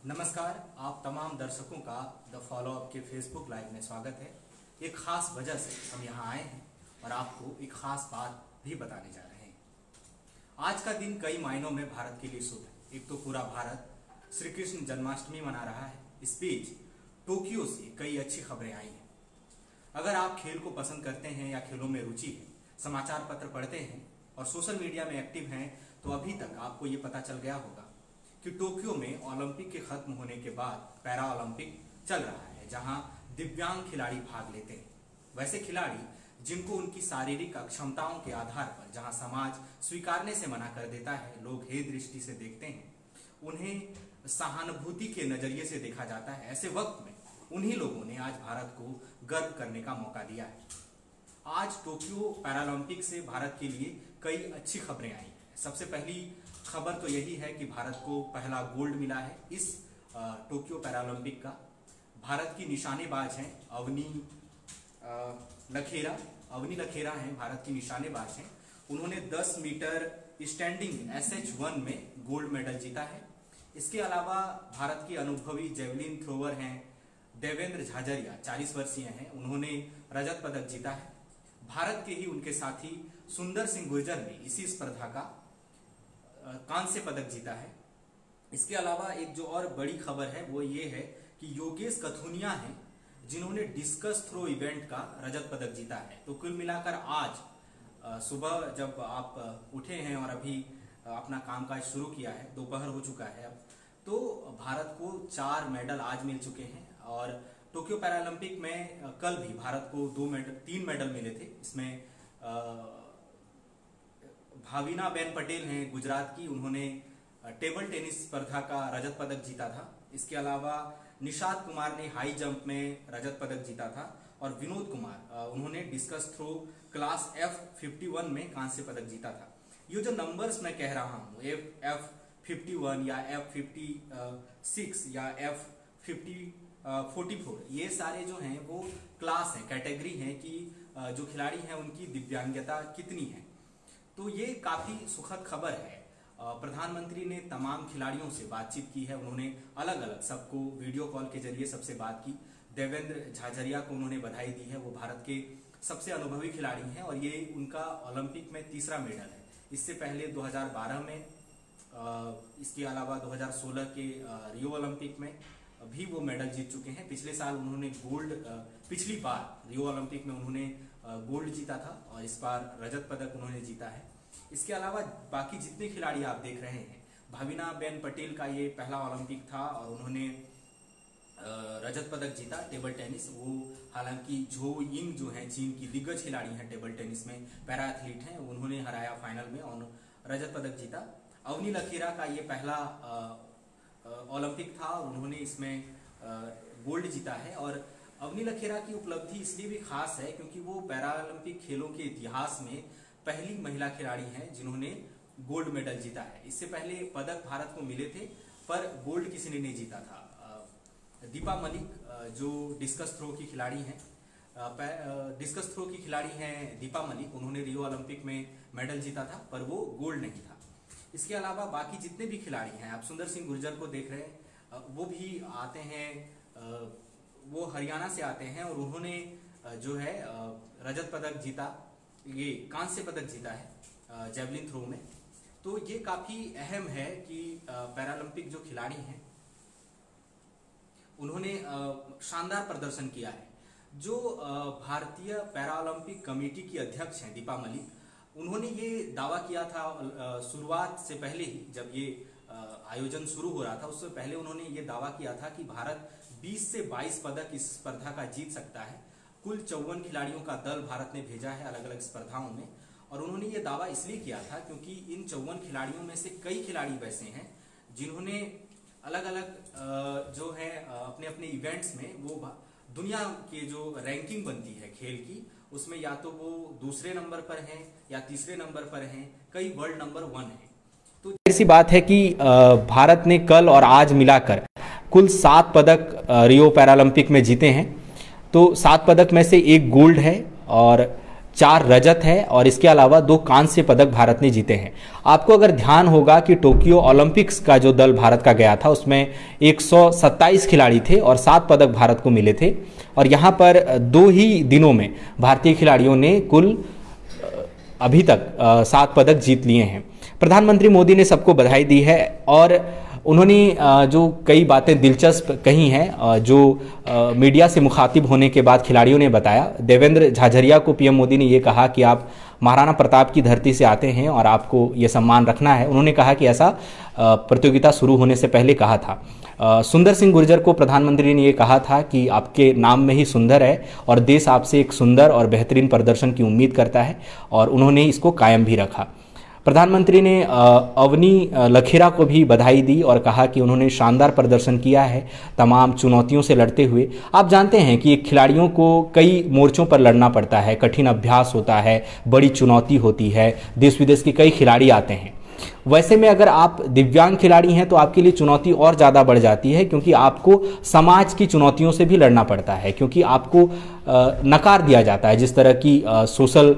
नमस्कार, आप तमाम दर्शकों का द फॉलो अप के फेसबुक लाइव में स्वागत है। एक खास वजह से हम यहाँ आए हैं और आपको एक खास बात भी बताने जा रहे हैं। आज का दिन कई मायनों में भारत के लिए शुभ है। एक तो पूरा भारत श्री कृष्ण जन्माष्टमी मना रहा है। इस बीच टोक्यो से कई अच्छी खबरें आई हैं। अगर आप खेल को पसंद करते हैं या खेलों में रुचि है, समाचार पत्र पढ़ते हैं और सोशल मीडिया में एक्टिव हैं, तो अभी तक आपको ये पता चल गया होगा कि टोक्यो में ओलंपिक के खत्म होने के बाद पैरा ओलंपिक चल रहा है, जहां दिव्यांग खिलाड़ी भाग लेते हैं। वैसे खिलाड़ी जिनको उनकी शारीरिक अक्षमताओं के आधार पर जहां समाज स्वीकारने से मना कर देता है, लोग हे दृष्टि से देखते हैं, उन्हें सहानुभूति के नजरिए से देखा जाता है। ऐसे वक्त में उन्हीं लोगों ने आज भारत को गर्व करने का मौका दिया है। आज टोक्यो पैरालंपिक से भारत के लिए कई अच्छी खबरें आई हैं। सबसे पहली खबर तो यही है कि भारत को पहला गोल्ड मिला है इस टोक्यो पैरालंपिक का। भारत की निशानेबाज हैं अवनी लखेरा हैं, भारत की निशानेबाज हैं। उन्होंने 10 मीटर स्टैंडिंग SH1 में गोल्ड मेडल जीता है। इसके अलावा भारत की अनुभवी जेवलिन थ्रोवर हैं देवेंद्र झाझरिया, 40 वर्षीय हैं, उन्होंने रजत पदक जीता है। भारत के ही उनके साथी सुंदर सिंह गुर्जर ने इसी स्पर्धा का कांस्य पदक जीता है। इसके अलावा एक जो और बड़ी खबर है वो ये है कि योगेश कथुनिया हैं, जिन्होंने डिस्कस थ्रो इवेंट का रजत पदक जीता है। तो कुल मिलाकर आज सुबह जब आप उठे हैं और अभी अपना कामकाज शुरू किया है, दोपहर हो चुका है अब, तो भारत को 4 मेडल आज मिल चुके हैं। और टोक्यो पैरालंपिक में कल भी भारत को 3 मेडल मिले थे। इसमें भाविनाबेन पटेल हैं गुजरात की, उन्होंने टेबल टेनिस स्पर्धा का रजत पदक जीता था। इसके अलावा निषाद कुमार ने हाई जंप में रजत पदक जीता था और विनोद कुमार उन्होंने डिस्कस थ्रो क्लास F51 में कांस्य पदक जीता था। ये जो नंबर्स मैं कह रहा हूँ, F51 या F56 या F44, ये सारे जो हैं वो क्लास हैं, कैटेगरी हैं कि जो खिलाड़ी हैं उनकी दिव्यांगता कितनी है। तो ये काफी सुखद खबर है। प्रधानमंत्री ने तमाम खिलाड़ियों से बातचीत की है। उन्होंने अलग अलग सबको वीडियो कॉल के जरिए सबसे बात की। देवेंद्र झाझरिया को उन्होंने बधाई दी है, वो भारत के सबसे अनुभवी खिलाड़ी हैं और ये उनका ओलंपिक में तीसरा मेडल है। इससे पहले 2012 में, इसके अलावा 2016 के रियो ओलंपिक में भी वो मेडल जीत चुके हैं। पिछले साल उन्होंने पिछली बार रियो ओलंपिक में उन्होंने गोल्ड जीता था और इस बार रजत पदक उन्होंने जीता है। इसके अलावा बाकी जितने खिलाड़ी आप देख रहे हैं, भाविनाबेन पटेल का ये पहला ओलंपिक था और उन्होंने रजत पदक जीता टेबल टेनिस। वो हालांकि झो यिंग जो है चीन की दिग्गज खिलाड़ी हैं टेबल टेनिस में, पैरा एथलीट हैं, उन्होंने हराया फाइनल में और रजत पदक जीता। अवनी लखेरा का ये पहला ओलंपिक था और उन्होंने इसमें गोल्ड जीता है। और अवनी लखेरा की उपलब्धि इसलिए भी खास है क्योंकि वो पैरालंपिक खेलों के इतिहास में पहली महिला खिलाड़ी हैं जिन्होंने गोल्ड मेडल जीता है। इससे पहले पदक भारत को मिले थे पर गोल्ड किसी ने नहीं जीता था। दीपा मलिक जो डिस्कस थ्रो की खिलाड़ी हैं, डिस्कस थ्रो की खिलाड़ी हैं दीपा मलिक, उन्होंने रियो ओलंपिक में मेडल जीता था पर वो गोल्ड नहीं था। इसके अलावा बाकी जितने भी खिलाड़ी हैं, आप सुंदर सिंह गुर्जर को देख रहे हैं, वो भी आते हैं, वो हरियाणा से आते हैं और उन्होंने जो है रजत पदक जीता, ये कांस्य पदक जीता है जेवलिन थ्रो में। तो ये काफी अहम है कि पैरालंपिक जो खिलाड़ी हैं उन्होंने शानदार प्रदर्शन किया है। जो भारतीय पैरालंपिक कमेटी की अध्यक्ष हैं दीपा मलिक, उन्होंने ये दावा किया था शुरुआत से पहले ही, जब ये आयोजन शुरू हो रहा था उससे पहले उन्होंने ये दावा किया था कि भारत 20 से 22 पदक इस स्पर्धा का जीत सकता है। कुल 54 खिलाड़ियों का दल भारत ने भेजा है अलग अलग स्पर्धाओं में और उन्होंने ये दावा इसलिए किया था क्योंकि इन 54 खिलाड़ियों में से कई खिलाड़ी वैसे हैं जिन्होंने अलग अलग जो है अपने अपने इवेंट्स में वो दुनिया के जो रैंकिंग बनती है खेल की, उसमें या तो वो दूसरे नंबर पर हैं या तीसरे नंबर पर हैं, कई वर्ल्ड नंबर 1 है। तो ऐसी बात है कि भारत ने कल और आज मिलाकर कुल 7 पदक रियो पैरालंपिक में जीते हैं। तो 7 पदक में से 1 गोल्ड है और 4 रजत है और इसके अलावा 2 कांस्य पदक भारत ने जीते हैं। आपको अगर ध्यान होगा कि टोक्यो ओलंपिक्स का जो दल भारत का गया था उसमें 127 खिलाड़ी थे और 7 पदक भारत को मिले थे, और यहाँ पर 2 ही दिनों में भारतीय खिलाड़ियों ने कुल अभी तक 7 पदक जीत लिए हैं। प्रधानमंत्री मोदी ने सबको बधाई दी है और उन्होंने जो कई बातें दिलचस्प कही हैं जो मीडिया से मुखातिब होने के बाद खिलाड़ियों ने बताया। देवेंद्र झाझरिया को पीएम मोदी ने ये कहा कि आप महाराणा प्रताप की धरती से आते हैं और आपको ये सम्मान रखना है। उन्होंने कहा कि ऐसा प्रतियोगिता शुरू होने से पहले कहा था। सुंदर सिंह गुर्जर को प्रधानमंत्री ने ये कहा था कि आपके नाम में ही सुंदर है और देश आपसे एक सुंदर और बेहतरीन प्रदर्शन की उम्मीद करता है, और उन्होंने इसको कायम भी रखा। प्रधानमंत्री ने अवनी लखेरा को भी बधाई दी और कहा कि उन्होंने शानदार प्रदर्शन किया है तमाम चुनौतियों से लड़ते हुए। आप जानते हैं कि खिलाड़ियों को कई मोर्चों पर लड़ना पड़ता है, कठिन अभ्यास होता है, बड़ी चुनौती होती है, देश विदेश के कई खिलाड़ी आते हैं। वैसे में अगर आप दिव्यांग खिलाड़ी हैं तो आपके लिए चुनौती और ज़्यादा बढ़ जाती है, क्योंकि आपको समाज की चुनौतियों से भी लड़ना पड़ता है, क्योंकि आपको नकार दिया जाता है जिस तरह की सोशल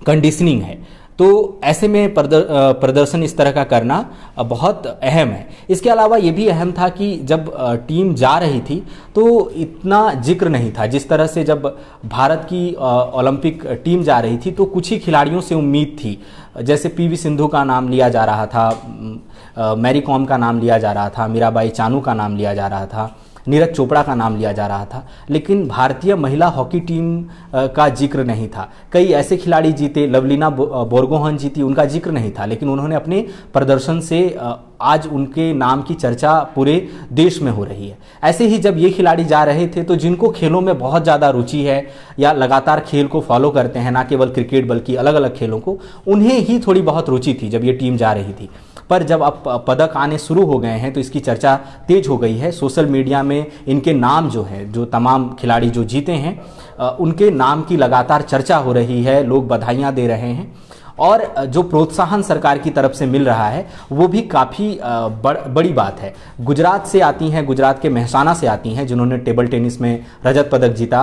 कंडीशनिंग है। तो ऐसे में प्रदर्शन इस तरह का करना बहुत अहम है। इसके अलावा ये भी अहम था कि जब टीम जा रही थी तो इतना जिक्र नहीं था जिस तरह से जब भारत की ओलंपिक टीम जा रही थी तो कुछ ही खिलाड़ियों से उम्मीद थी, जैसे पीवी सिंधु का नाम लिया जा रहा था, मैरी कॉम का नाम लिया जा रहा था, मीराबाई चानू का नाम लिया जा रहा था, नीरज चोपड़ा का नाम लिया जा रहा था, लेकिन भारतीय महिला हॉकी टीम का जिक्र नहीं था। कई ऐसे खिलाड़ी जीते, लवलीना बोरगोहन जीती, उनका जिक्र नहीं था, लेकिन उन्होंने अपने प्रदर्शन से आज उनके नाम की चर्चा पूरे देश में हो रही है। ऐसे ही जब ये खिलाड़ी जा रहे थे तो जिनको खेलों में बहुत ज़्यादा रुचि है या लगातार खेल को फॉलो करते हैं, ना केवल क्रिकेट बल्कि अलग अलग खेलों को, उन्हें ही थोड़ी बहुत रुचि थी जब ये टीम जा रही थी। पर जब अब पदक आने शुरू हो गए हैं तो इसकी चर्चा तेज हो गई है। सोशल मीडिया में इनके नाम जो हैं, जो तमाम खिलाड़ी जो जीते हैं उनके नाम की लगातार चर्चा हो रही है, लोग बधाइयाँ दे रहे हैं, और जो प्रोत्साहन सरकार की तरफ से मिल रहा है वो भी काफ़ी बड़ी बात है। गुजरात से आती हैं, गुजरात के मेहसाना से आती हैं, जिन्होंने टेबल टेनिस में रजत पदक जीता,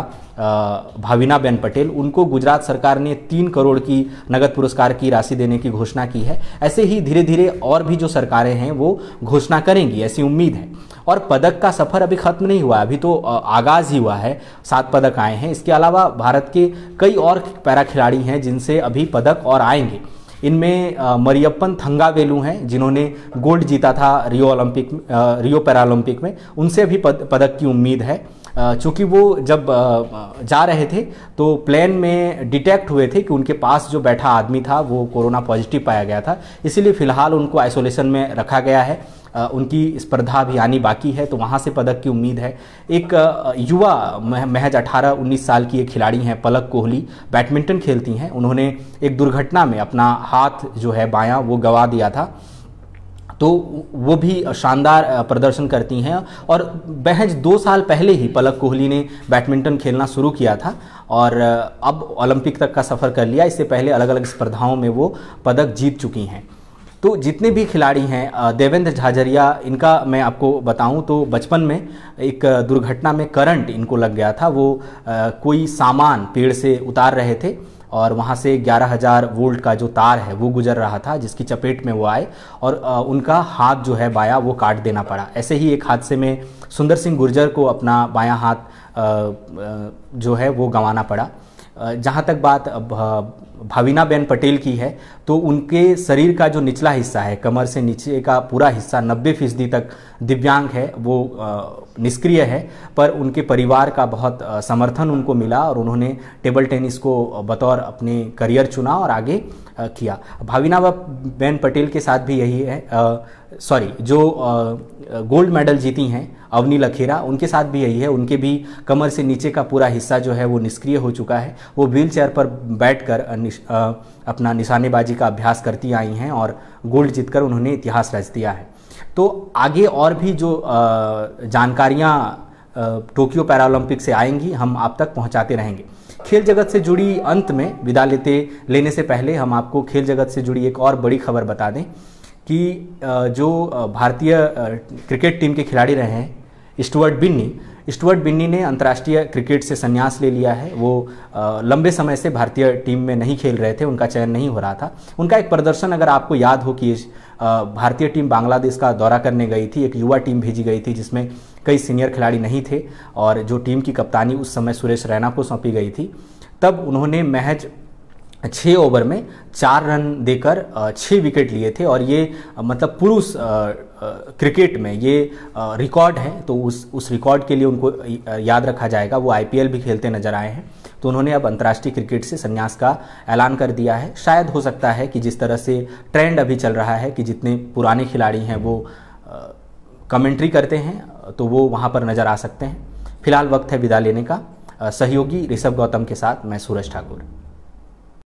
भाविनाबेन पटेल। उनको गुजरात सरकार ने 3 करोड़ की नगद पुरस्कार की राशि देने की घोषणा की है। ऐसे ही धीरे धीरे और भी जो सरकारें हैं वो घोषणा करेंगी, ऐसी उम्मीद है। और पदक का सफ़र अभी ख़त्म नहीं हुआ, अभी तो आगाज़ ही हुआ है। 7 पदक आए हैं। इसके अलावा भारत के कई और पैरा खिलाड़ी हैं जिनसे अभी पदक और आएंगे। इनमें मरियप्पन थंगावेलु हैं जिन्होंने गोल्ड जीता था रियो पैरालंपिक में, उनसे भी पदक की उम्मीद है। चूँकि वो जब जा रहे थे तो प्लेन में डिटेक्ट हुए थे कि उनके पास जो बैठा आदमी था वो कोरोना पॉजिटिव पाया गया था, इसीलिए फ़िलहाल उनको आइसोलेशन में रखा गया है। उनकी स्पर्धा अभी आनी बाकी है, तो वहाँ से पदक की उम्मीद है। एक युवा महज 18-19 साल की एक खिलाड़ी हैं पलक कोहली, बैडमिंटन खेलती हैं। उन्होंने एक दुर्घटना में अपना हाथ जो है बायां वो गंवा दिया था, तो वो भी शानदार प्रदर्शन करती हैं। और महज 2 साल पहले ही पलक कोहली ने बैडमिंटन खेलना शुरू किया था और अब ओलंपिक तक का सफ़र कर लिया। इससे पहले अलग अलग स्पर्धाओं में वो पदक जीत चुकी हैं। तो जितने भी खिलाड़ी हैं, देवेंद्र झाझरिया, इनका मैं आपको बताऊं तो बचपन में एक दुर्घटना में करंट इनको लग गया था। वो कोई सामान पेड़ से उतार रहे थे और वहाँ से 11,000 वोल्ट का जो तार है वो गुजर रहा था, जिसकी चपेट में वो आए और उनका हाथ जो है बायां वो काट देना पड़ा। ऐसे ही एक हादसे में सुंदर सिंह गुर्जर को अपना बायां हाथ जो है वो गंवाना पड़ा। जहाँ तक बात भाविनाबेन पटेल की है तो उनके शरीर का जो निचला हिस्सा है, कमर से नीचे का पूरा हिस्सा 90% तक दिव्यांग है, वो निष्क्रिय है, पर उनके परिवार का बहुत समर्थन उनको मिला और उन्होंने टेबल टेनिस को बतौर अपने करियर चुना और आगे किया। भाविनाबेन पटेल के साथ भी यही है, जो गोल्ड मेडल जीती हैं अवनी लखेरा, उनके साथ भी यही है। उनके भी कमर से नीचे का पूरा हिस्सा जो है वो निष्क्रिय हो चुका है। वो व्हील चेयर पर बैठकर अपना निशानेबाजी का अभ्यास करती आई हैं और गोल्ड जीतकर उन्होंने इतिहास रच दिया है। तो आगे और भी जो जानकारियाँ टोक्यो पैरालंपिक से आएंगी हम आप तक पहुँचाते रहेंगे। खेल जगत से जुड़ी अंत में विदा लेने से पहले हम आपको खेल जगत से जुड़ी एक और बड़ी खबर बता दें कि जो भारतीय क्रिकेट टीम के खिलाड़ी रहे हैं स्टुअर्ट स्टुअर्ट बिन्नी ने अंतर्राष्ट्रीय क्रिकेट से संन्यास ले लिया है। वो लंबे समय से भारतीय टीम में नहीं खेल रहे थे, उनका चयन नहीं हो रहा था। उनका एक प्रदर्शन अगर आपको याद हो कि भारतीय टीम बांग्लादेश का दौरा करने गई थी, एक युवा टीम भेजी गई थी जिसमें कई सीनियर खिलाड़ी नहीं थे और जो टीम की कप्तानी उस समय सुरेश रैना को सौंपी गई थी। तब उन्होंने महज 6 ओवर में 4 रन देकर 6 विकेट लिए थे और ये मतलब पुरुष क्रिकेट में ये रिकॉर्ड है। तो उस रिकॉर्ड के लिए उनको याद रखा जाएगा। वो आईपीएल भी खेलते नजर आए हैं। तो उन्होंने अब अंतर्राष्ट्रीय क्रिकेट से संन्यास का ऐलान कर दिया है। शायद हो सकता है कि जिस तरह से ट्रेंड अभी चल रहा है कि जितने पुराने खिलाड़ी हैं वो कमेंट्री करते हैं तो वो वहाँ पर नज़र आ सकते हैं। फिलहाल वक्त है विदा लेने का। सहयोगी ऋषभ गौतम के साथ मैं सूरज ठाकुर।